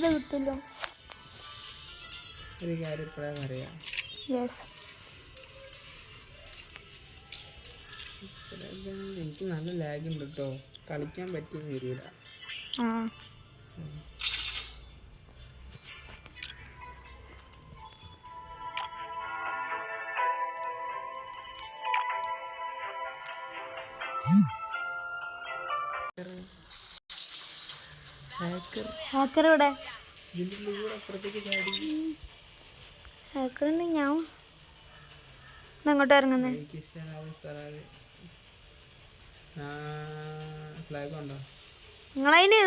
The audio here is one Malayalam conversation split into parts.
വെറുതെ കിട്ടില്ലോ. ഒരു കാര്യം ഇപ്പോഴാണ് അറിയാം. എനിക്ക് നല്ല ലാഗ് ഉണ്ട് കേട്ടോ, കളിക്കാൻ പറ്റിയെന്ന് വരില്ല. ഹാക്കർ ഇവിടെ. അപ്പുറത്തേക്ക് ചാടി. ഹാക്കറുണ്ട്. ഞാൻ അങ്ങോട്ട് ഇറങ്ങുന്നേ. ഫ്ലാഗ് ഉണ്ടോ നിങ്ങളതിന്?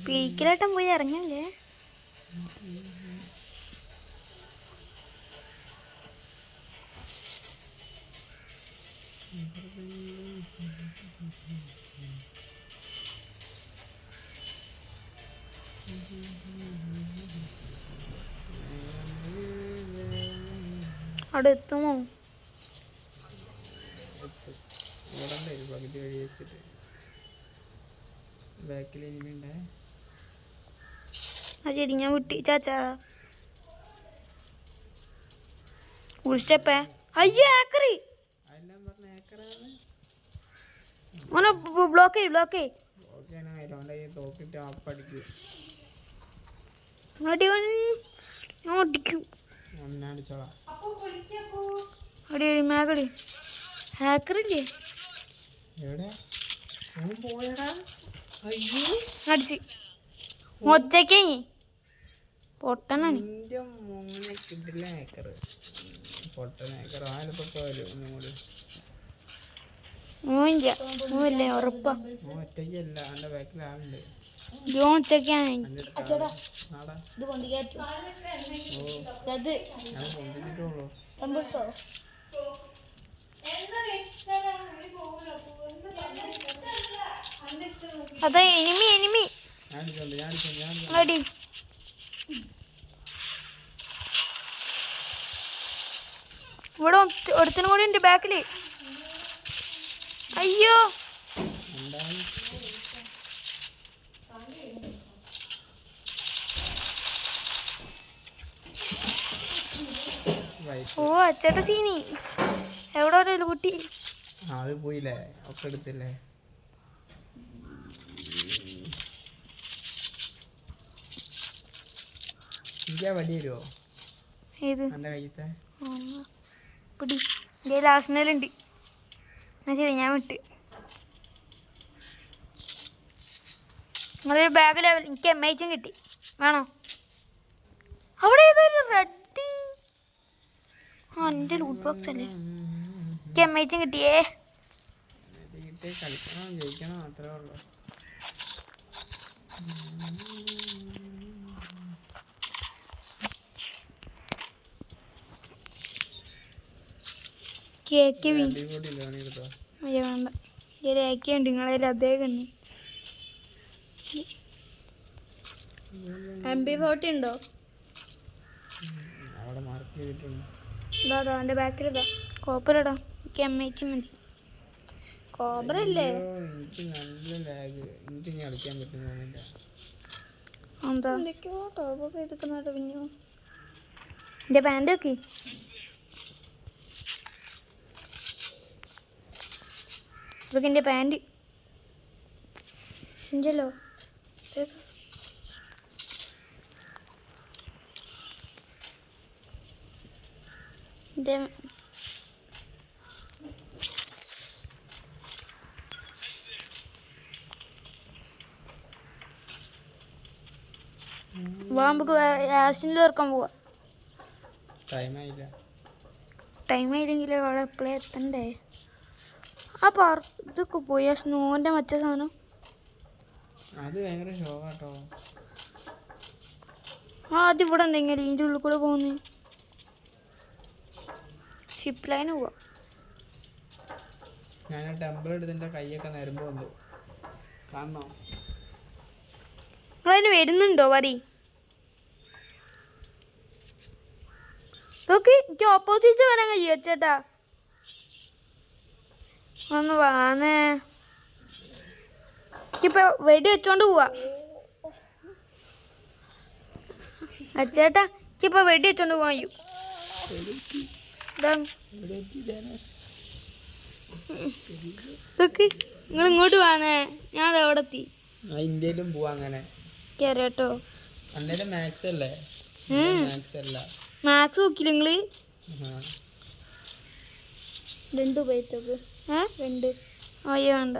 പീക്കിലാട്ടം പോയി ഇറങ്ങല്ലേ. അവിടെ എത്തുമോ? പകുതി വഴി വെച്ചിട്ട് ബാക്കിൽ ഇനിമയുണ്ടേ. ആ ശരി, ഞാൻ വിട്ടി ചാച്ചാ. ഉൾസ്റ്റപ്പേ. അയ്യോ ഹാക്കറി. മോനെ ബ്ലോക്ക് ചെയ്. മേഘടി ഹാക്കറില്ലേ? അടിച്ച് ഒച്ചക്കേ പൊട്ടനാണ്. മൂല്ലേ ഉറപ്പാ. ജോൺ ചെക്കാണ്. അതെ എനിമി അടി. ഇവിടെ ഒരുത്തനും കൂടി ഉണ്ട് ബാക്കില്. അയ്യോ ഓ അച്ചേട്ട സീനി. എവിടെ ഒരു കുട്ടി അത് പോയില്ലേ, ഒക്കെ എടുത്തില്ലേ. വടി വരുമോ? ഏത് എൻ്റെ കയ്യത്തെ പിടി. എൻ്റെ ലാസ്റ്റിനുണ്ട്. എന്നാ ശരി, ഞാൻ വിട്ട്. നിങ്ങളൊരു ബാഗ് ലെവൽ എനിക്ക് എംഐച്ചും കിട്ടി. വേണോ? അവിടെ ഏതൊരു റെഡ്. ആ എൻ്റെ ലൂട്ട് ബോക്സ് അല്ലേ. എനിക്ക് എംഐച്ചും കിട്ടിയേ. കളിക്കണം, ജയിക്കണം, അത്രേ ഉള്ളൂ. കേക്ക് വേണ്ട. കേക്കുണ്ട് നിങ്ങളതിൽ അദ്ദേഹം ഉണ്ട്. MP40 ഉണ്ടോ? ഇതാ എൻ്റെ ബാക്കിലിതാ. കോപ്പറടാ. എനിക്ക് എംഐച്ച് മതി. കോബ്രല്ലേ? എന്താ എന്തൊക്കെയോ ടോപ്പൊക്കെ ചെയ്തിരിക്കുന്നുണ്ട്. പിന്നെ എൻ്റെ പാൻറ് ഒക്കെ ഇതൊക്കെ എൻ്റെ പാൻറ് എഞ്ചല്ലോ. എൻ്റെ നമുക്ക് ആക്സിഡൻറ്റിൽ ഇറക്കാൻ പോവാ. ടൈം ആയില്ലെങ്കിൽ അവിടെ എപ്പോഴേ എത്തണ്ടേ. ആ ഇതൊക്കെ പോയി. ആ സ്നോന്റെ മറ്റേ സാധനം അത് ഇവിടെ ഉണ്ടെങ്കിൽ ഇതിൻ്റെ ഉള്ളിൽ കൂടെ പോകുന്നു. ഷിപ്പ് ലൈന് പോവാ. ഞാൻ ടെമ്പിൾ എടുത്തിൻ്റെ കൈയൊക്കെ നിരമ്പ് വന്നു കാണണോ? നിങ്ങളതിന് വരുന്നുണ്ടോ? പറ. നോക്ക്, എനിക്ക് ഓപ്പോസിറ്റ് വരാൻ കഴിയോ ചേട്ടാ? ഒന്ന് വാന്നേ. എനിക്കിപ്പോ വെടി വെച്ചോണ്ട് പോവാ. അച്ചേട്ടാ എനിക്കിപ്പോ വെടി വെച്ചോണ്ട് പോവാൻ കഴിയും. ഇതൊക്കെ നിങ്ങൾ ഇങ്ങോട്ട് വാന്നേ, ഞാൻ എവിടെ എത്തി. ഇന്ത്യയിലും പോവാ അങ്ങനെ കേട്ടോ. അന്നേരം മാത്സ് അല്ലേ? മാത്സ് അല്ല, മാത്സ് നോക്കില്ല നിങ്ങള്? രണ്ട് ഉപയോഗിച്ചത് രണ്ട് അയ്യോ വേണ്ട.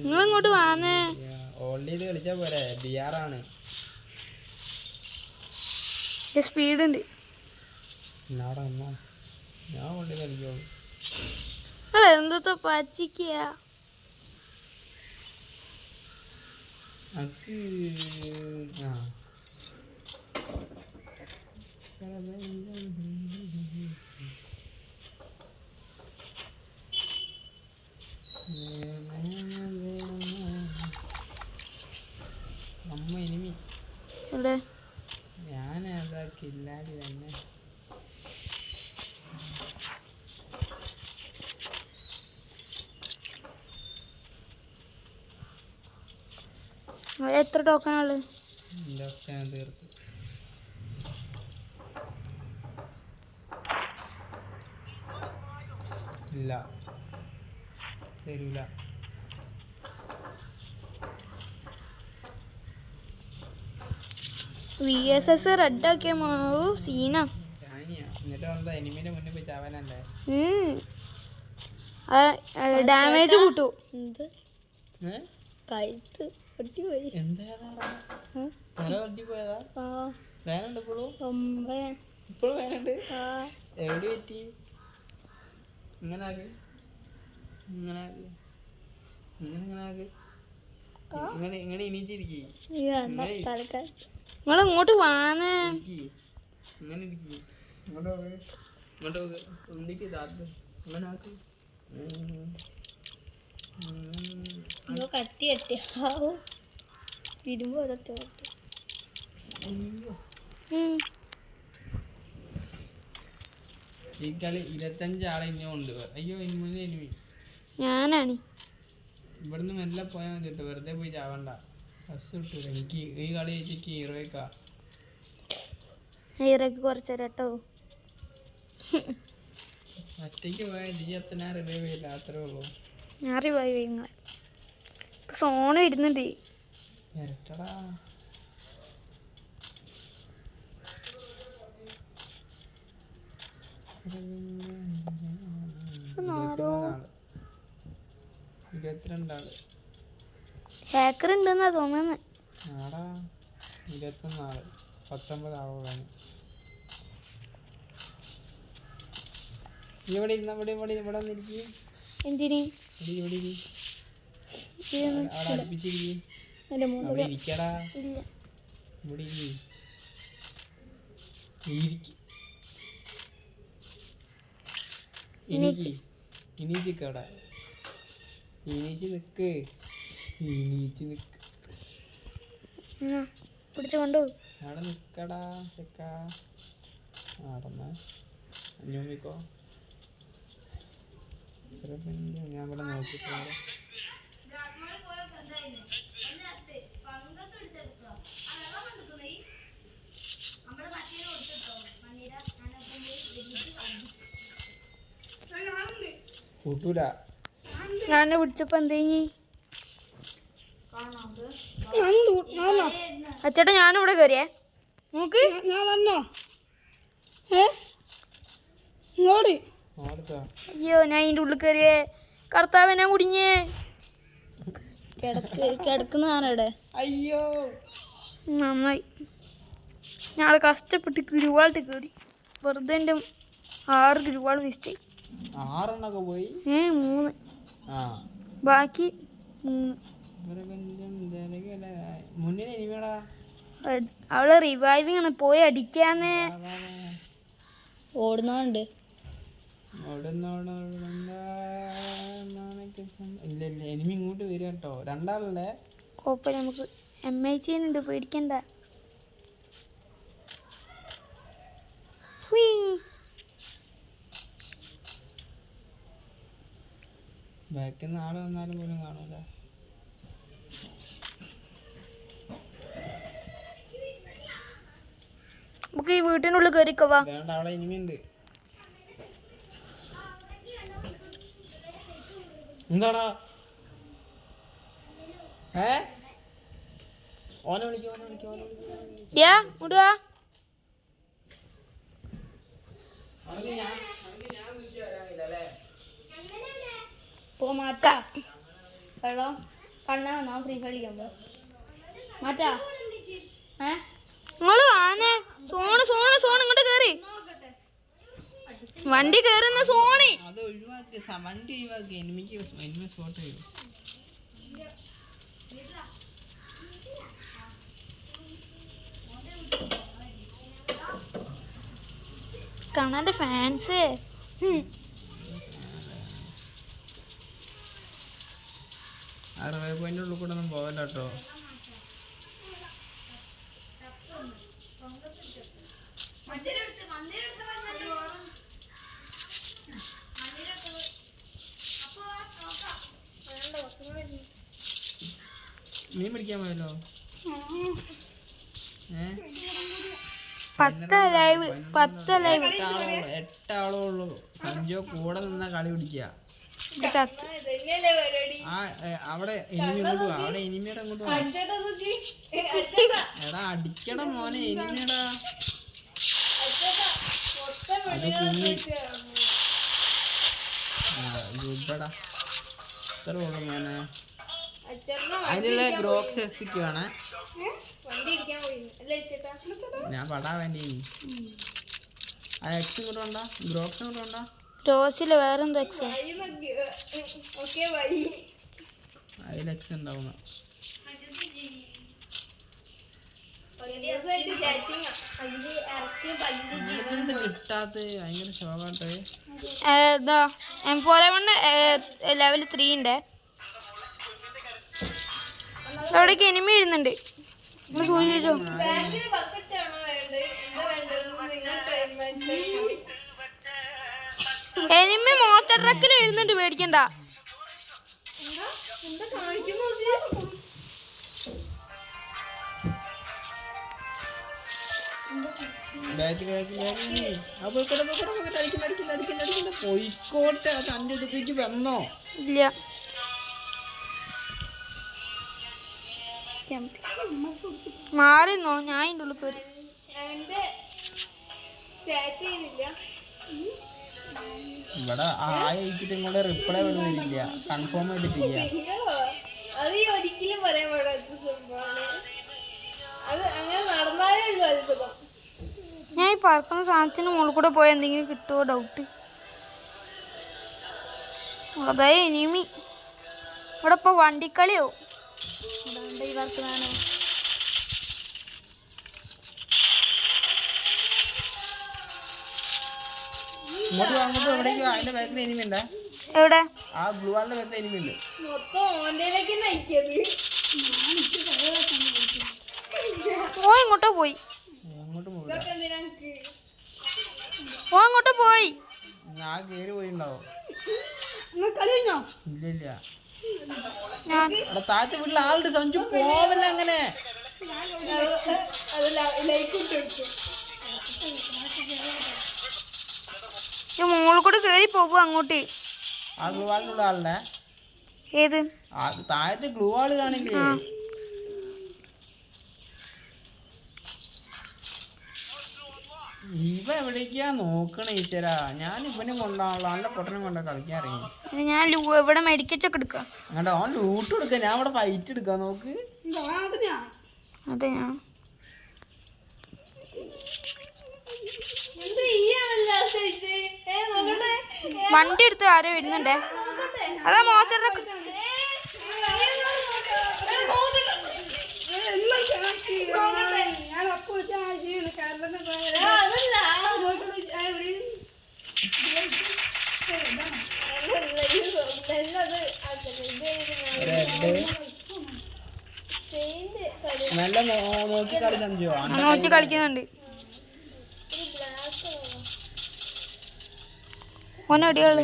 നിങ്ങൾ ഇങ്ങോട്ട് വാന്നേ. ഓൾഡ് ചെയ്ത് കളിച്ചാ പോരെ, ബിആറാണ്. സ്പീഡ് ഉണ്ട്. ഞാൻ ഓൾഡ് ചെയ്ത് കളിക്കോളൂ. എന്തോ പച്ചിക്കുക. അത് അമ്മ ഇനിമി ഇവിടെ ഞാൻ അതാക്കില്ലാടി തന്നെ. എത്ര ടോക്കണുള്ളത്? ഇതൊക്കെ ഞാൻ തീർത്തു. ഇല്ല തരൂല. VSS റെഡ് ആക്കിയ സീനാ. എന്നിട്ട് വന്നത് എനിമിന്റെ മുന്നിൽ പോയി ചാവാനല്ലേ? ഡാമേജ് കൂട്ടു. തല തട്ടി പോയതാ? വേനുണ്ട് ഇപ്പോഴും? ഇപ്പോഴും വേനുണ്ട്? എവിടെ പറ്റി? ഇങ്ങനെ ആക്ക്, ഇങ്ങനെ ആക്ക്, ഇങ്ങനെ ആക്ക്, ഇങ്ങനെ ഇണീച്ചിരിക്കേ. നിങ്ങൾ ഇങ്ങോട്ട് വാന്നേ. ഇങ്ങനെ ഇരിക്കേ. ഇങ്ങോട്ട് പോകെ, ഇങ്ങോട്ട് പോകെ, ഉണ്ടിക്ക് താത്ത് ഇങ്ങനെ ആക്ക്. കത്തി കത്തിയാവും ഇരുമ്പോ ഈ കളി 25 ആളെ ഇനിയും ഉണ്ട്. അയ്യോ ഇനി എനിമി ഞാനാണ്. ഇവിടുന്ന് മെല്ലെ പോയാൽ മതി കേട്ടോ, വെറുതെ പോയി ചാവണ്ട. ബസ് കിട്ടൂല എനിക്ക്. ഈ കളി എനിക്ക് ഹീറോയ്ക്കാ. ഹീറോയ്ക്ക് കുറച്ച് തരാം കേട്ടോ. ഒറ്റയ്ക്ക് പോയാൽ നീ എത്ര റിവൈവ് ചെയ്യില്ല, അത്രേ ഉള്ളൂ. ഞാൻ റിവൈവ് ചെയ്യുന്ന സോണ് വരുന്നുണ്ട്. വരട്ടടാ. ഇരുപത്തിരണ്ടാള് ഹാക്കർ ഉണ്ടെന്നാ തോന്നുന്നത്. ആടാ 21 ആള്, 19 ആളോളാണ്. ഇവിടെ ഇരുന്ന ഇവിടെ വന്നിരിക്കും. എന്തിന് ഇവിടെ അവിടെ അടുപ്പിച്ചിരിക്കും. അവിടെ ഇരിക്കടാ. ഇവിടെ ഇണീച്ചിക്കവിടെ. ഇണീച്ച് നിക്ക്. പിടിച്ചു കൊണ്ടുപോകും. അവിടെ നിക്കടാ ചെക്ക. നടന്ന് അഞ്ഞൂമിക്കോ. ഞാൻ ഇവിടെ നോക്കിപ്പോ കൂട്ടൂല. ഞാൻ പിടിച്ചപ്പോ എന്തേങ്ങി അച്ചേട്ടാ ഞാനിവിടെ കയറിയേ. നോക്ക് ഞാൻ വന്നോ. ഇങ്ങോട്ട്. അയ്യോ ഞാൻ ഇതിൻ്റെ ഉള്ളിൽ കയറിയേ. കർത്താവ് ഞാൻ കുടുങ്ങിയേ. കിടക്കുന്നതാണവിടെ. അയ്യോ നന്നായി. ഞാൻ കഷ്ടപ്പെട്ട് ഗുരുവാളിട്ട് കയറി. വെറുതെ എൻ്റെ 6 ഗുരുവാൾ വേസ്റ്റ് ആയി. 6 പോയി. 3 ബാക്കി 3. മുന്നിൽ എനിമേടാ. അവള് റിവൈവിങ് ആണ്. പോയി അടിക്കാന്നേ. ഓടുന്നുണ്ട്. ഇല്ല ഇല്ല എനിമി ഇങ്ങോട്ട് വരിക കേട്ടോ. 2 ആളല്ലേ? കുഴപ്പമില്ല, നമുക്ക് MIC ഉണ്ട്, പേടിക്കണ്ട. ബാക്കിൽ നിന്ന് ആള് വന്നാലും പോലും കാണൂല. നമുക്ക് ഈ വീട്ടിനുള്ളിൽ കയറിക്കോവാ. വേണ്ട, അവിടെ ഇനിമയുണ്ട്. എന്താടാ ഓനെ വിളിക്കും. യാ മുടുവാ. പോ മാറ്റാ വെള്ളം കണ്ണാ ഫ്രീ കളിക്കാൻ പോ മാറ്റാ. നിങ്ങള് ആനെ സോണ് ഇങ്ങോട്ട് കേറി. വണ്ടി കേറുന്ന സോണി. അത് ഒഴിവാക്കി, വണ്ടി ഒഴിവാക്കി. എനിമി സ്പോട്ട് ചെയ്യും. കാണാൻ്റെ ഫാൻസ്. ആ റിവൈവ് പോയിന്റ് ഉള്ളിൽ കൂടെ ഒന്നും പോവല്ല കേട്ടോ. മീൻ പിടിക്കാൻ പോയല്ലോ. 10 ലൈവ് 8 ഉള്ളൂ. സഞ്ജു കൂടെ നിന്ന കളി പിടിക്കുക. ചത്ത്. അവിടെ എനിമി ഇങ്ങോട്ട് പോവാ. അവിടെ എനിമിയുടെ അങ്ങോട്ട് പോവാ. എടാ അടിക്കട മോനെ എനിമിയടാ. അത് കുഞ്ഞി ഗുഡടാ. ഇത്ര ഉള്ളു മോനെ. അതിനുള്ള ഗ്രോക്സ് എസിക്ക് വേണേ. ഞാൻ പടാ വേണ്ടി. ആ എക്സ് ഇങ്ങോട്ട് വേണ്ട, ഗ്രോക്സ് ഇങ്ങോട്ട് വേണ്ട. റോസില് വേറെന്താ എക്സ്? അതിൽ എക്സ് ഉണ്ടാവുന്ന. കിട്ടാത്ത ഭയങ്കര ശോകാട്ടെ. M4A1 ലെവൽ 3 ഉണ്ട്. അവിടേക്ക് എനിമി ഇരുന്നുണ്ട്. സൂചിച്ചോ. എനിമി മോട്ടർ ട്രക്കിൽ എഴുന്നുണ്ട്, പേടിക്കണ്ട. പോയിക്കോട്ടെ. തന്റെ അടുത്തേക്ക് വന്നോ? ഇല്ല. മാറിന്നോ? ഞാൻ ഇതിൻ്റെ ഉള്ളിൽ കയറി. ഇവിടെ അയച്ചിട്ട് ഇങ്ങോട്ട് റിപ്ലൈ പോലും വരില്ല. കൺഫേം ചെയ്തിട്ടില്ല. അത് ഒരിക്കലും പറയാൻ പാടാത്ത സംഭവമാണ്. അത് അങ്ങനെ നടന്നാലേ ഉള്ളൂ അത്ഭുതം. ഞാൻ ഈ പറക്കുന്ന സാധനത്തിന് മുകളിൽ കൂടെ പോയാൽ എന്തെങ്കിലും കിട്ടുമോ ഡൗട്ട്. അതായ എനിമി ഇവിടെ ഇപ്പോൾ വണ്ടിക്കളിയോ അതാണ്ട് ഈ പറക്കുന്നതാണോ? അങ്ങോട്ട് എവിടേക്ക് അതിന്റെ ബാക്കിൽ എനിമി ഉണ്ടേ. എവിടെ? ആ ബ്ലൂ ആളിന്റെ ബാക്കിൽ എനിമി ഉണ്ട്. മൊത്തം ഓന്റേലേക്ക് നയിക്കത്. ഓ ഇങ്ങോട്ടോ പോയി. അങ്ങോട്ട് പോയി. ഓ അങ്ങോട്ട് പോയി. ഞാൻ കേറി പോയിണ്ടാവും. ഇല്ല താഴത്തെ വീട്ടിൽ ആളുടെ. സഞ്ജു പോവല്ല അങ്ങനെ. മുകളിൽ കൂടെ കയറി പോകും അങ്ങോട്ട്. ആ ഗ്ലൂ ആളിനുള്ള ആളുടെ ഏത്? താഴത്തെ ഗ്ലൂ ആള് കാണില്ലേ? ഇവ എവിടേക്കാ നോക്കണേ ഈശ്വരാ. ഞാൻ ഇവനും കൊണ്ടാണല്ലോ. അവന്റെ പൊട്ടനും കൊണ്ട കളിക്കാൻ ഇറങ്ങി. ഞാൻ ഇവിടെ മെഡിക്കച്ചൊക്കെ എടുക്കാം. അങ്ങോട്ട് അവൻ ലൂട്ട് എടുക്കാം. ഞാൻ ഇവിടെ ഫൈറ്റ് എടുക്കാം. നോക്ക്. അതെ ഞാൻ വണ്ടി എടുത്ത് ആരോ വരുന്നുണ്ടേ. അതാ മോശം. നല്ല നോക്കി കളി സഞ്ജു. നോക്കി കളിക്കുന്നുണ്ട്. ഓനടികള്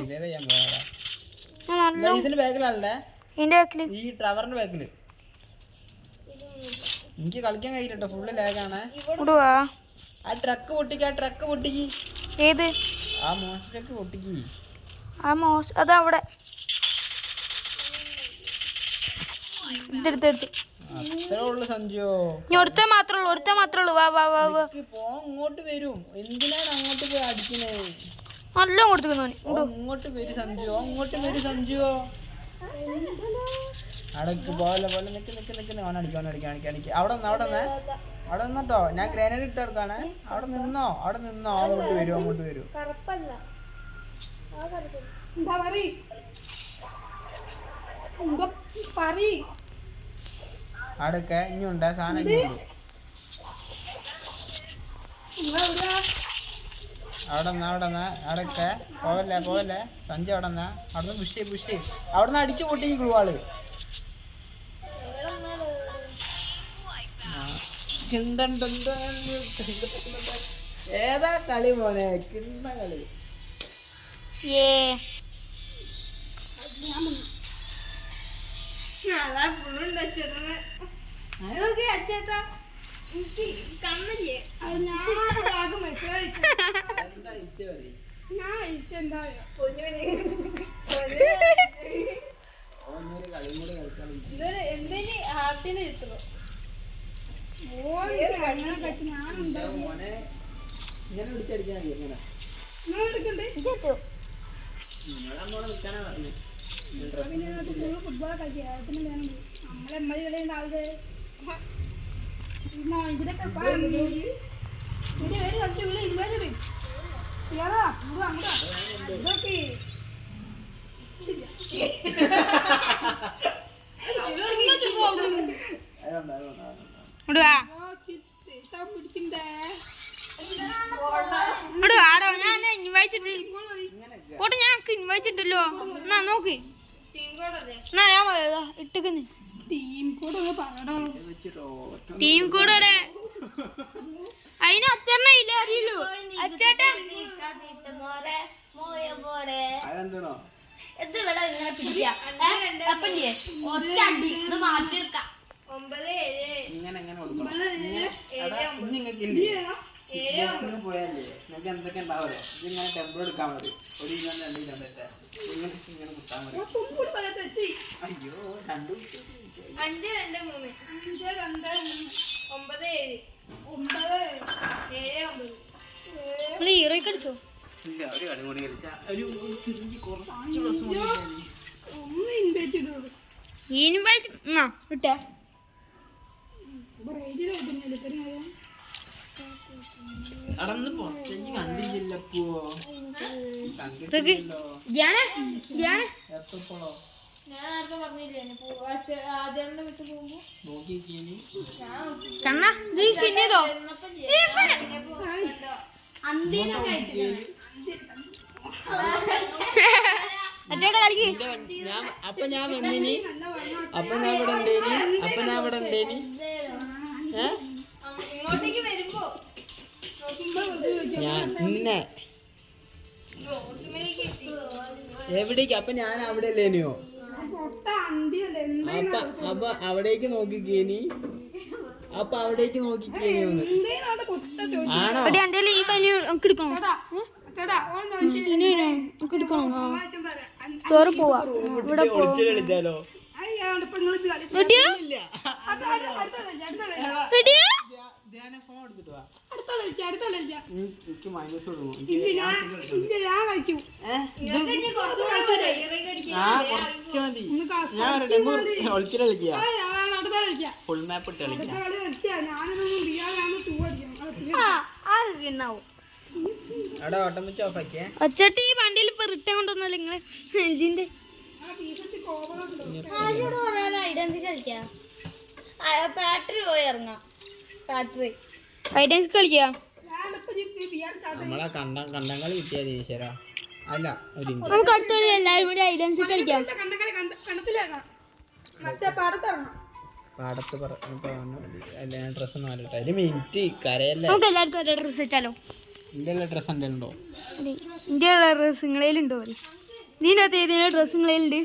നല്ല ഇതിന്റെ ബാക്കിലാണല്ലേ, ഇതിന്റെ ബാക്കില് ഈ ടവറിന്റെ ബാക്കില്. എനിക്ക് കളിക്കാൻ കഴിയില്ലട്ടോ, ഫുള്ള് ലാഗാണ്. ഇടുവാ. ആ ട്രക്ക് പൊട്ടിക്ക്, ആ ട്രക്ക് പൊട്ടിക്ക്, ഏത് ആ മോശം ട്രക്ക് പൊട്ടിക്ക്. ആ അതവിടെ ഇതെടുത്ത് അത്രേ ഉള്ളു സഞ്ജു. ഇനി ഒരുത്തൻ മാത്രമേ ഉള്ളൂ. വാ വാ വാ വാ. ഇങ്ങോട്ട് വരും, എന്തിനാണ് അങ്ങോട്ട് പോയി അടിക്കണേ? നല്ല കൊടുത്തു ഇങ്ങോട്ട് വരും സഞ്ജു, അങ്ങോട്ട് വരും സഞ്ജു. അടക്ക് പോലെ പോലെ നിക്ക് ഓനടിക്ക്. അവിടെ നിന്നോ, ഞാൻ ഗ്രാനേഡ് ഇട്ടെടുത്താണ്. അവിടെ നിന്നോ. അങ്ങോട്ട് വരും. അടക്കെ ഇനിയുണ്ട് സാധനം, ഇനിയുണ്ട്. അവിടെ അടക്കെ പോവല്ലേ സഞ്ജു. അവിടുന്ന് പുഷ് അവിടുന്ന് അടിച്ചു പൊട്ടി ഈ ഗ്ലൂവാള്. ഏതാ കളി മോനെ, കിണ്ട കളി. അച്ചേട്ടാ എനിക്ക് കണ്ണില്ലേ, എന്തിന് ഹാർട്ടിന് ചിത്രം ഫുട്ബോൾ നമ്മളെ എമ്മ കളിയുണ്ടാവുക ഇതിനൊക്കെ ആടോ ഞാൻ ഇൻവൈച്ചിട്ടല്ലോ. എന്നാ നോക്കി ഞാൻ പറയാ ഇട്ടിക്കുന്നു ടീം കൂടെ പറയണോ, ടീം കൂടെ അതിന് അച്ഛനെ ഇല്ല അറിയുള്ളൂ. അച്ചേട്ടാ ഇത് ഇവിടെ ഇങ്ങനെ പിടിക്കാം. 9 പോയാലേ നിങ്ങൾക്ക് എന്തൊക്കെ ഉണ്ടാവില്ലേ, ഇതിങ്ങനെ ടെമ്പോ എടുക്കാൻ മതി. ഒരു കിലോ 2 കിലോ തെറ്റാ ഇങ്ങനെ കുത്താൻ മതി. അയ്യോ 2 5 2 3 9 7 കടിച്ചോ ഇല്ല, ഒരു കളി കൂടി കളിച്ചാ ഒരു ചെറിയ കുറച്ച് ഇട്ടേ അടന്ന് പുറത്തേക്ക് കണ്ടില്ലല്ലോ. എപ്പോഴോ ഞാൻ നേരത്തെ പറഞ്ഞില്ലേ ആദ്യം വിട്ട് പോകുമ്പോ നോക്കിയേനി അച്ചേട്ടാ കളിക്ക്. അപ്പൊ ഞാൻ വന്നിനി, അപ്പൊ ഞാൻ ഇവിടെ ഉണ്ടേനി. ഇങ്ങോട്ടേക്ക് വരുമ്പോ ഞാൻ ഇന്നെ എവിടേക്ക്, അപ്പൊ ഞാൻ അവിടെ അല്ലേനിയോ. അപ്പൊ അവിടേക്ക് നോക്കിക്കേനി, ആണോ? ഈ പനി എടുക്കണോ? ചോറ് പോവാ കളിച്ചാലോ? എനിക്ക് മൈനസ് കുറച്ച് മതി. ഞാൻ ഒളിച്ചിട്ട് കളിക്കുക, ഫുൾ മാപ്പ് ഇട്ട് കളിക്കാം. അവിടെ ഓട്ടം വെച്ച് ഓഫാക്കിയേ. ഒച്ചട്ടി ഈ വണ്ടിയിൽ ഇപ്പൊ റിട്ടേൺ കൊണ്ടുവന്നല്ലോ നിങ്ങള് ഇതിന്റെ ബാറ്ററി പോയി ഇറങ്ങാം. ബാറ്ററി ഐഡൻസ് കളിക്കാ. നമ്മളെ കണ്ടങ്ങളി കിട്ടിയത് ഈശ്വരാ. അല്ല ഒരു നമുക്ക് അടുത്ത കളി എല്ലാവരും കൂടി ഐഡൻസ് കളിക്കാം. പാടത്ത് ഡ്രസ്സ് മാറിട്ടെ ഒരു മിനിറ്റ് കരയല്ലേ. നമുക്ക് എല്ലാവർക്കും ഒരേ ഡ്രസ്സ് വെച്ചാലോ? ഇന്ത്യയിലെ ഡ്രസ്സ് ഉണ്ടോ? ഇന്ത്യയിലുള്ള ഡ്രസ്സ് നിങ്ങളേലുണ്ടോ? ഇതിനകത്ത് ഏതെങ്കിലും ഡ്രസ്സുകളുണ്ട്.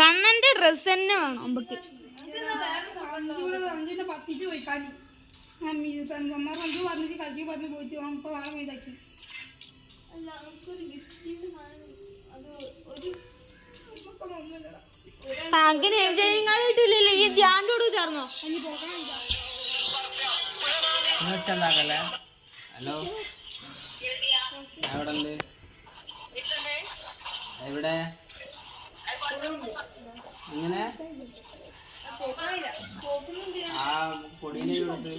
കണ്ണന്റെ ഡ്രസ്സ് തന്നെ വേണം നമുക്ക്. സഞ്ജുവിനെ പറ്റിച്ച് പോയിക്കാൻ അമ്മ സഞ്ജു പറഞ്ഞിട്ട് കൽക്കി പറഞ്ഞ് പോയിട്ട് ഇപ്പൊ നാളെ മീതാക്കി. അല്ല നമുക്കൊരു ഗിഫ്റ്റിന്റെ സാധനം അത് ഒരു അങ്ങനെ നിങ്ങൾ കിട്ടില്ലല്ലോ. ഈ ധ്യാനോട് ചേർന്നോ? ഉണ്ടാക്കല്ലേ. ഹലോ, എവിടെ ഉണ്ട്? എവിടെ? അങ്ങനെ ആ പൊടിയിലെ കൊടുത്ത്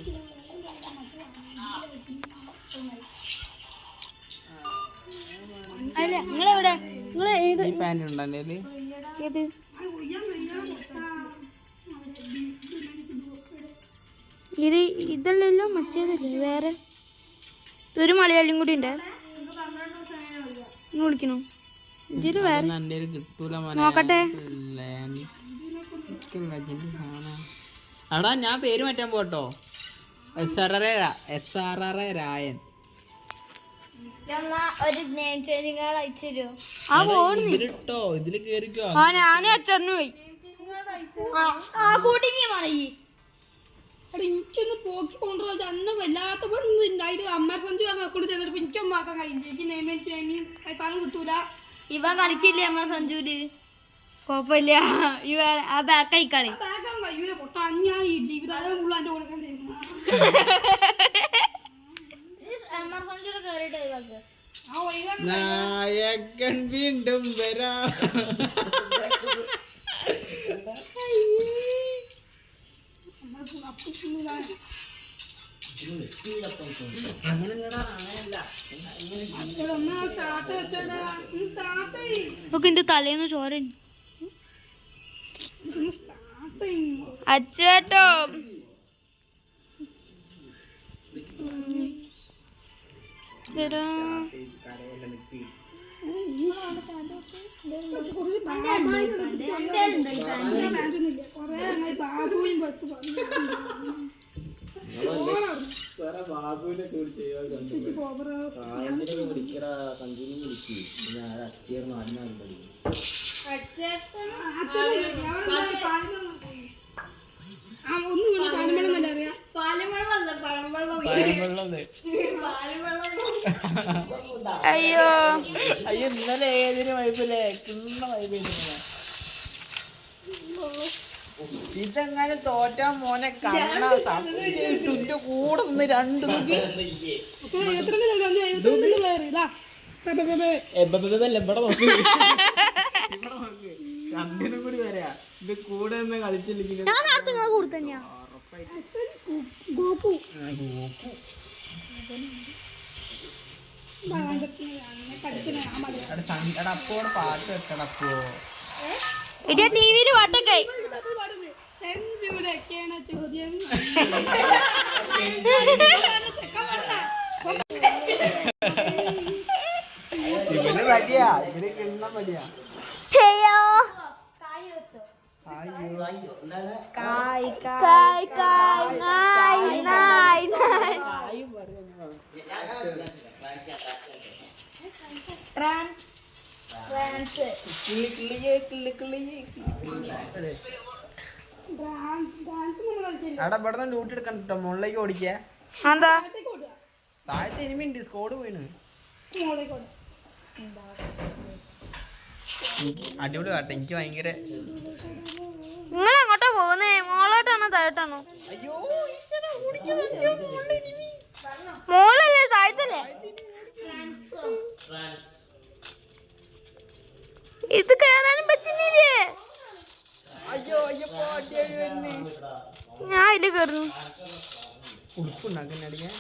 അല്ല നിങ്ങളെവിടെ? നിങ്ങൾ ഏത് ഈ പാൻറ് ഉണ്ടോ എൻ്റെ കയ്യില്? ഏത് ഇത്? ഇതല്ലല്ലോ മറ്റേതല്ലേ വേറെ. ഒരു മലയാളിയും കൂടി ഉണ്ട്. നിങ്ങൾ വിളിക്കണോ? ഇതില് വേറെ എൻ്റെ കയ്യില് കിട്ടൂല മോനെ. നോക്കട്ടെ. എടാ ഞാൻ പേര് മാറ്റാൻ പോട്ടോ. SRR രായൻ. ഒരു നെയിം ചേഞ്ചിങ് അയച്ചു തരുമോ? ആ ഫോണ് ഇതിലിട്ടോ, ഇതില് കേറിക്കോ. ആ ഞാനും അച്ഛനു പോയി. ആ കൂട്ടിങ്ങി പറയ്. എടാ എനിക്കൊന്ന് പോക്കി കൊണ്ടുപോയി അന്ന് വല്ലാത്ത ബന്ധുണ്ടായിട്ട് അമ്മ സഞ്ജു കൊണ്ട് ചെന്നിട്ട് എനിക്കൊന്നും ആക്കാൻ കഴിയില്ല. എനിക്ക് നെയ്മേൻ സാധനം കിട്ടൂല. ഇവ കളിക്കില്ലേ അമ്മ സഞ്ജുര്? കുഴപ്പമില്ല. ആ ബാക്ക് ആയിക്കളി. ബാക്കാൻ കഴിയൂല പൊട്ട. ഞാൻ ഈ ജീവിതകാലം ഫുള്ള് എൻ്റെ കൊടുക്കാൻ തരുന്നു. അമ്മ സഞ്ജുര് കേറിട്ട് ഒഴിവാക്കുക. ആ ഒഴിവാക്കാൻ നായകൻ വീണ്ടും വരാ. ഒക്കെ എന്റെ തലേന്ന് ചോര അച്ചേട്ടോ. ബാബുവും ഒന്ന് വീണ് പാലമ്പഴം നല്ല അറിയാം. പാലുവെള്ളമല്ല പഴംവെള്ളം. അയ്യോ അയ്യോ ഇന്നലെ ഏതിന് വൈബില്ലേ? കിണ്ണ വൈബ്. ഇതെങ്ങനെ തോറ്റാ മോനെ? കണ്ണ സത്യന്റെ കൂടെ നിന്ന് രണ്ട് രണ്ടിനും കൂടി വരാ. ഇത് കൂടെ നിന്ന് കളിച്ചില്ലെങ്കിൽ ഞാൻ നേരത്തെ നിങ്ങളെ കൂടെ തന്നെയാ. ഗോപു അപ്പോടെ പാട്ട് വെക്കണം. അപ്പോ ഇടിയ ടിവിയില് പാട്ടൊക്കെ. ചെഞ്ചൂലൊക്കെയാണ് ചോദ്യം. ഇവര് മടിയാ, ഇവര് കിണ്ണ മടിയാ. അവിടെ ഇവിടെ നിന്ന് ലൂട്ട് എടുക്കണ്ട കേട്ടോ. മുകളിലേക്ക് ഓടിക്കാ. എന്താ താഴത്തെ ഇനിമിണ്ട്. സ്കോഡ് പോയിന്. അടിപൊളി പാട്ട്. എനിക്ക് ഭയങ്കര. നിങ്ങൾ എങ്ങോട്ടാ പോകുന്നേ? മോളോട്ടാണോ താഴോട്ടാണോ? അയ്യോ മോളല്ലേ താഴത്തല്ലേ? ഇത് കേറാനും പറ്റുന്നില്ലേ? അയ്യോ അയ്യപ്പോ ഞാൻ ഇതില് കയറുന്നു. ഉടുപ്പുണ്ടാക്കുന്ന അടിക്കാൻ.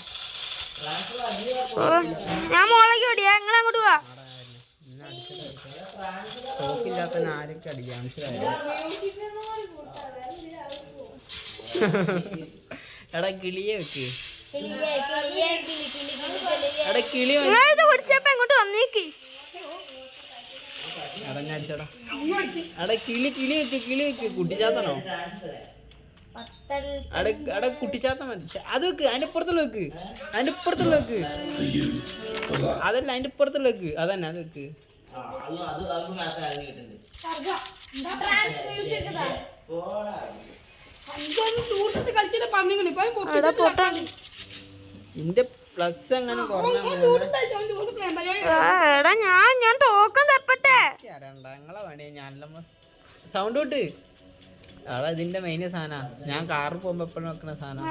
ഞാൻ മോളേക്ക് ഓടിയാ. നിങ്ങൾ അങ്ങോട്ട് പോവാ. തോക്കില്ലാത്ത ആരൊക്കെ അടിക്കാം. മനസ്സിലായോ? എടാ കിളിയെ വെക്ക്. എടാ കിളി നിങ്ങളിത് പിടിച്ചപ്പോ എങ്ങോട്ട് വന്നേക്ക്. അടഞ്ഞടിച്ചടാ. എടാ കിളി കിളി വെക്ക്. കിളി വെക്ക്. കുട്ടിച്ചാത്തണോ? അവിടെ കുട്ടിച്ചാത്ത മതി. അത് വെക്ക്. അതിന്റെ ഇപ്പുറത്തുള്ള വെക്ക്. അതിന്റെ ഇപ്പുറത്തുള്ള വെക്ക്. അതല്ല അതിന്റെ ഇപ്പുറത്തുള്ള വെക്ക്. അതന്നെ അത് വെക്ക്. അഞ്ചൊന്ന് ട്യൂഷനിൽ കളിച്ചിട്ട് പറഞ്ഞിങ്ങനെ ഇപ്പൊ എടാ പൊട്ടാണ്. ഇന്റെ പ്ലസ് അങ്ങനെ കുറഞ്ഞ എടാ ഞാൻ ടോക്കൺ തപ്പട്ടെ. ഞങ്ങളെ പണിയാ ഞാനെല്ലാം സൗണ്ട് വിട്ട് അവിടെ ഇതിന്റെ മെയിൻ സാധന ഞാൻ കാറിൽ പോകുമ്പോ എപ്പോഴും വെക്കണ സാധനം.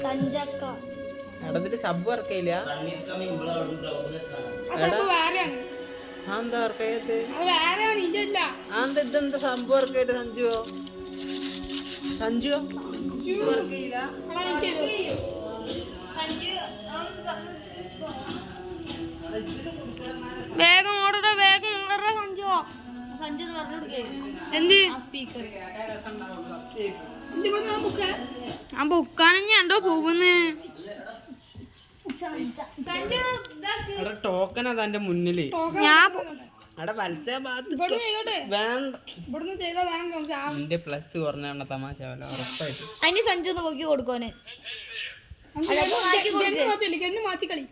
സഞ്ചക്ക എടാ ഇതിന്റെ സബ് വർക്കയില്ല. എന്താ വർക്കയ്യത്ത്? എന്താ ഇതെന്താ സബ് വർക്കായിട്ട് സഞ്ജുവോ? സഞ്ജുവോ വർക്കയില്ല. വേഗം ഓടടാ സഞ്ജു. സഞ്ജു പറഞ്ഞു കൊടുക്കേ എന്ത് സ്പീക്കർ ആ ബുക്കാനെങ്കിൽ ഉണ്ടോ പോകുന്ന്. എടാ ടോക്കൺ അതാ എന്റെ മുന്നില്. ഞാൻ എടാ വലത്തെ ഭാഗത്ത് വേണ്ട. എന്റെ പ്ലസ് കുറഞ്ഞ തമാശ ഉറപ്പായിട്ട്. അതിന് സഞ്ജു ഒന്ന് നോക്കി കൊടുക്കോനെ മാറ്റിക്കളി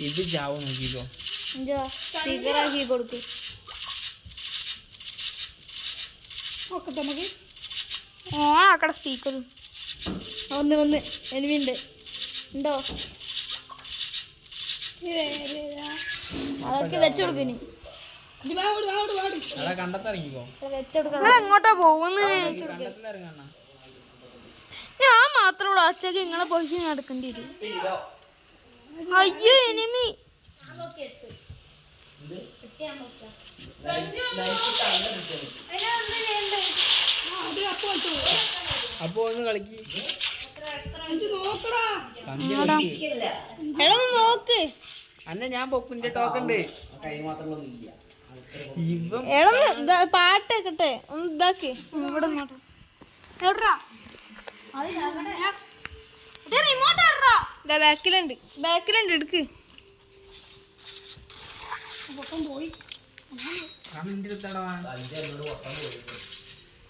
ഇത് ജാവോ നോക്കിക്കോ. സ്പീക്കർ ആക്കി കൊടുക്ക്. നോക്കട്ടെ നമുക്ക് ഓണാക്കട സ്പീക്കർ. വന്ന് എനിമിണ്ട് ഉണ്ടോ അതൊക്കെ വെച്ചുകൊടുക്കിനി എടാ കണ്ടത്തിറങ്ങിക്കോ. വെച്ചുകൊടുക്കണം. എങ്ങോട്ടാ പോകുന്നു? കണ്ടത്തിലിറങ്ങണ ഞാൻ മാത്രമുള്ള അച്ഛക്ക് ഇങ്ങളെ പോയി നടക്കേണ്ടി വരും. അയ്യോ എനിമി. അപ്പൊ ഒന്ന് കളിക്ക്. എടാ നോക്ക് അന്നെ ഞാൻ പൊക്കിന്റെ ടോക്കണ്ട്. ഇവൻ എടാ പാട്ട് കേട്ടെ ഒന്ന് ഇതാക്ക് ഇവിടെ റിമോട്ട് ബാക്കിലുണ്ട് എടുക്ക്. പോയി കണ്ണിന്റെ അടുത്തടാ.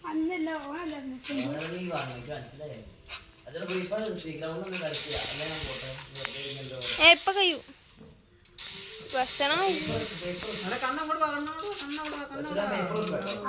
അന്നല്ല ഓണല്ലായിരുന്നു ഇപ്പൊ കഴിയൂ ഭക്ഷണം കണ്ണങ്ങോട്ട് വാ, കണ്ണങ്ങോട്ട് വാ, കണ്ണങ്ങോട്ട് വാ.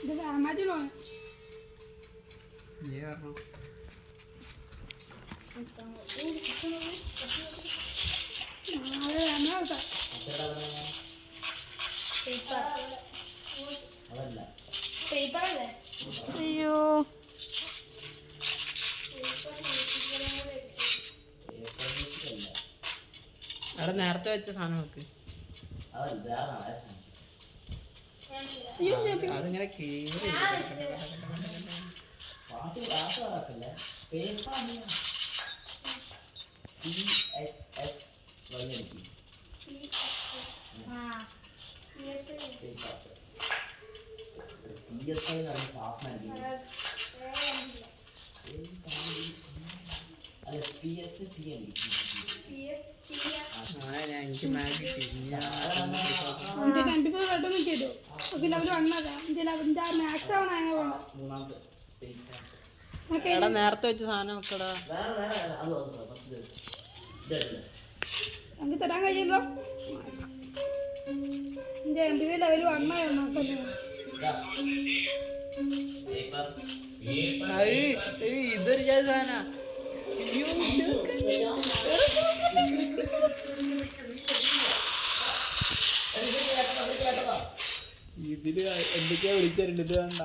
ഇത് ആമാജിലാണ് നീ പറഞ്ഞു. അയ്യോ അവിടെ നേരത്തെ വെച്ച സാധനം വെക്ക്. അതിങ്ങനെ കേറി എനിക്ക് മാജിക് എടാ നേരത്തെ വെച്ച സാധനം വെക്കടാ. നമുക്ക് തരാൻ കഴിയല്ലോ എന്റെ എം പി ലെവൽ വണ്ണായിരുന്നു ഇതൊരു സാധന. ഇതില് എന്തൊക്കെയാ വിളിച്ചിട്ടുണ്ട്. ഇത് വേണ്ട.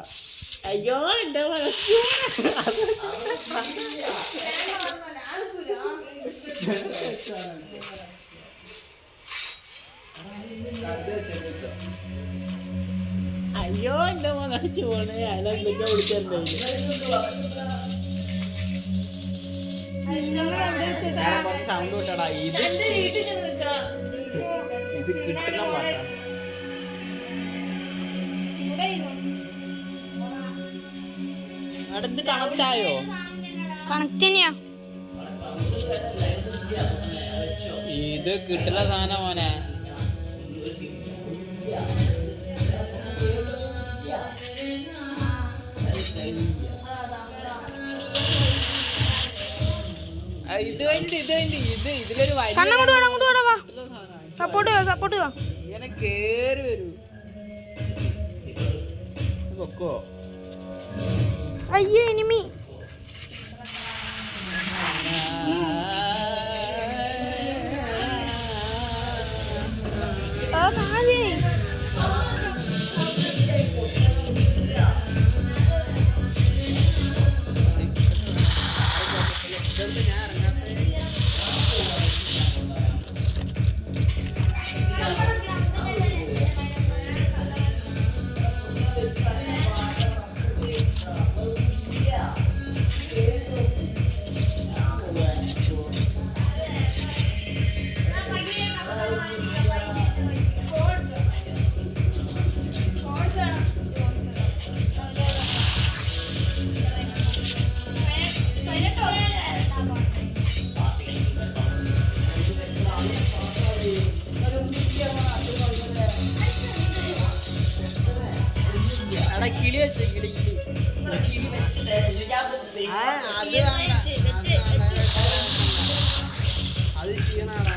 അയ്യോ എന്റെ മനസ്സ് അയ്യോ എന്റെ മനസ്സ് പോണേ. അതെന്തൊക്കെയാ വിളിച്ചിട്ടുണ്ടായി. കുറച്ച് സൗണ്ട് വിട്ടടാ. ഇത് കിട്ടണം പാട്ടാ. ഇത് കണക്ട് ആയോ? കണക്ട് തന്നെയാ. ഇത് കിട്ടുന്ന സാധനം മോനെ. ഇതിലൊരു സപ്പോർട്ട് ഇങ്ങനെ കേറി വരൂ. പൊക്കോ. അയ്യോ എനിമി. കിളി വെച്ചോ, കിളി കിളി. അത് ക്ഷീണാടാ.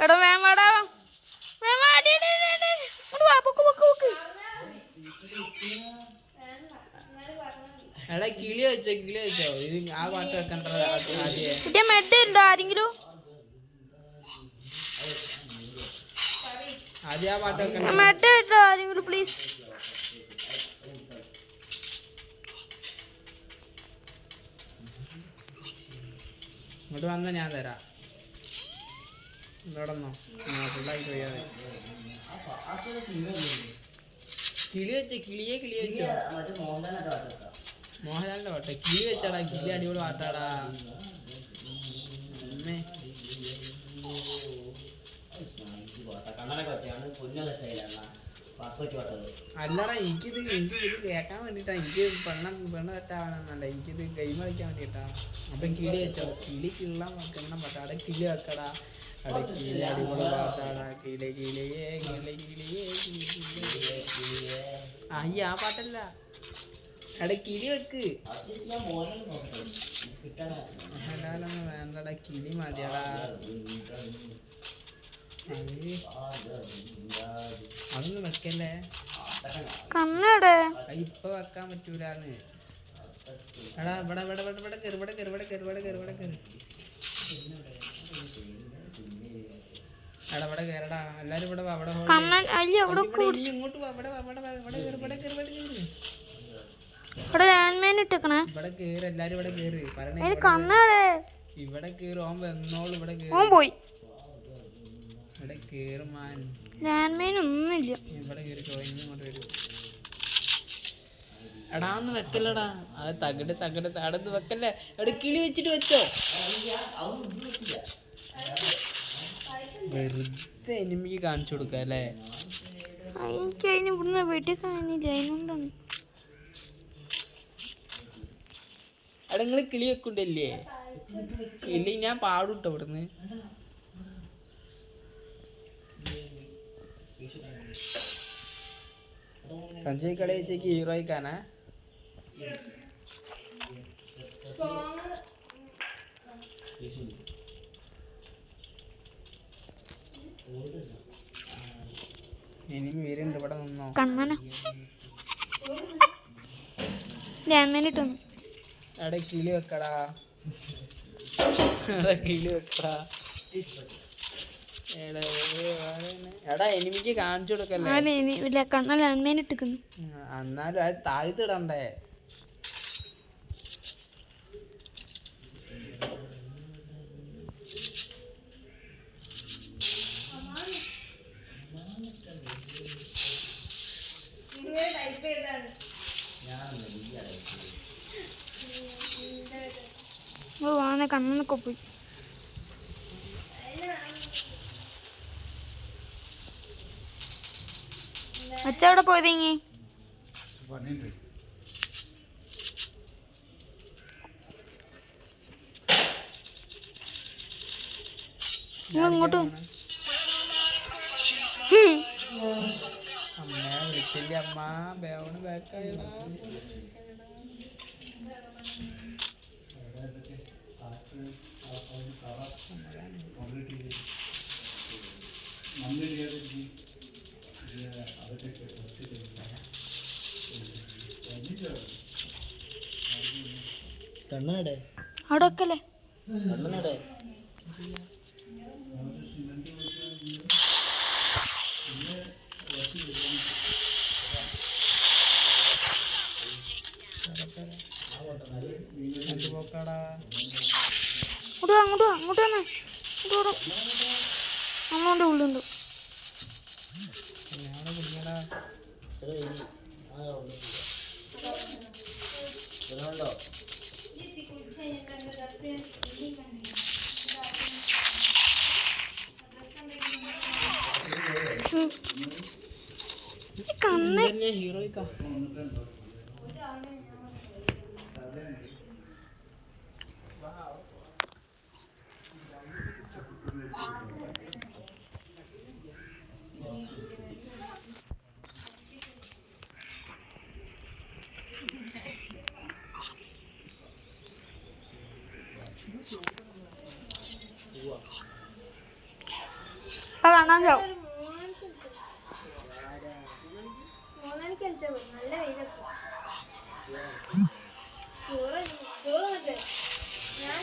എടാ വേമാടാ എടാ കിളി വെച്ചോ, കിളി വെച്ചോ. ഇത് ആ പാട്ട് വെക്കണ്ട ആദ്യം. മെഡ് ഉണ്ടോ ആരെങ്കിലും? ആദ്യം ആ പാട്ട് വെക്കണ്ട. മെഡ് ഉണ്ടോ ആരെങ്കിലും പ്ലീസ്? ഇങ്ങോട്ട് വന്നാൽ ഞാൻ തരാം. ഇവിടെന്നോ ഫുള്ളായിട്ട് പോയാതെ. കിളി വെച്ചോ, കിളിയെ കിളി വെച്ചോ. മോഹൻലാലിന്റെ പാട്ടെ കിളി വെച്ചാടാ. കിളി അടിപൊളി പാട്ടാടാ. അല്ലടാ എനിക്കിത് കേൾക്കാൻ വേണ്ടിട്ടാ. എനിക്ക് പെണ്ണ് തെറ്റാവാനല്ല, എനിക്കിത് ഗെയിം കളിക്കാൻ വേണ്ടിട്ടാ. അപ്പൊ കിളി വെച്ചോ. കിളി കിള്ളാൻ വെക്കണം പാട്ടാ. അവിടെ കിളി വെക്കടാ. അവിടെ കിളി അടിപൊളി പാട്ടാടാ. കിളി കിളിയേ കിളി കിളിയേ കിളിയേ. അയ്യ ആ പാട്ടല്ല. അവിടെ കിളി വെക്ക്. മോഹൻലാലൊന്നും വേണ്ടടാ, കിളി മതിയടാ. അതൊന്നും വെക്കല്ലേ. കണ്ണടേ ഇപ്പൊ വെക്കാൻ പറ്റൂലെന്ന്. എടാ ഇവിടെ ഇവിടെ ഇവിടെ ഇവിടെ കയറി ഇവിടെ കയറി ഇവിടെ കയറി ഇവിടെ കയറി ഇവിടെ കയറി. എടാ ഇവിടെ കയറടാ. എല്ലാരും ഇവിടെ വാ. ഇവിടെ ഇങ്ങോട്ട് വാ. ഇവിടെ ഇവിടെ കയറി ഇവിടെ കയറി ഇവിടെ കയറി. ഇവിടെ ലാൻഡ്മൈൻ ഇട്ടേക്കണേ. ഇവിടെ കയറി എല്ലാരും ഇവിടെ കയറി. കണ്ണടേ ഇവിടെ കയറി. ഓൻ വന്നോളൂ. ഇവിടെ കയറി. ഓൻ പോയി. ഇവിടെ കേറുമാൻ. ലാൻഡ്മൈൻ ഒന്നുമില്ല. ഇവിടെ കയറി ഇങ്ങോട്ട് വരും. എടാ ഒന്ന് വെക്കല്ലടാ. അത് തകിട് തകിട് തടന്ന് വെക്കല്ലേ. എവിടെ കിളി വെച്ചിട്ട് വെച്ചോ. വെറുതെ എനിമിക്ക് കാണിച്ചു കൊടുക്കാം അല്ലേ. എനിക്ക് അതിന് ഇവിടുന്ന് വെട്ടി കാണില്ല. അതിനോണ്ടാണ്. എടാ നിങ്ങൾ കിളി വെക്കണ്ടല്ലേ. കിളി ഞാൻ പാടൂട്ടോ ഇവിടുന്ന്. സഞ്ജയ് കളിയേക്ക് ഹീറോ ആയിക്കാനാ. എനിക്ക് വരുന്നുണ്ട്. ഇവിടെ നിന്നോ. കണ്ണന ലാൻഡ്മൈൻ ഇട്ടു. എടാ കിളി വെക്കടാ. എടാ കിളി വെക്കടാ. എടാ എനിമിക്ക് കാണിച്ചു കൊടുക്കല്ലേ. കണ്ണ ലാൻഡ്മൈൻ ഇട്ടിക്കുന്നു. എന്നാലും അത് താഴ്ത്തിടണ്ടേ. കാണാൻ കണ്ണൊക്കെ പോയി. അച്ഛ എവിടെ പോയതെങ്ങി? ഇങ്ങോട്ട് അമ്മ വിളിച്ചില്ല. അമ്മ ബേവണ് ബാക്കായടാ. കണ്ണാടെ അവിടെ വെക്കല്ലേ? കണ്ണാടെ പോക്കാടാ. അങ്ങോട്ട് വന്നേ. നമ്മളുണ്ട് ഉള്ളുണ്ട്. അവിടെ കുടിക്കടാ. കണ്ണ് ഹീറോയ്ക്കാ. കാണാൻ ചാവും. മൂന്നാണിക്ക് കളിച്ചാൽ നല്ല വെയിലൊക്കെ. ചോറ് മറ്റേ ഞാൻ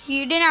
വീടിന്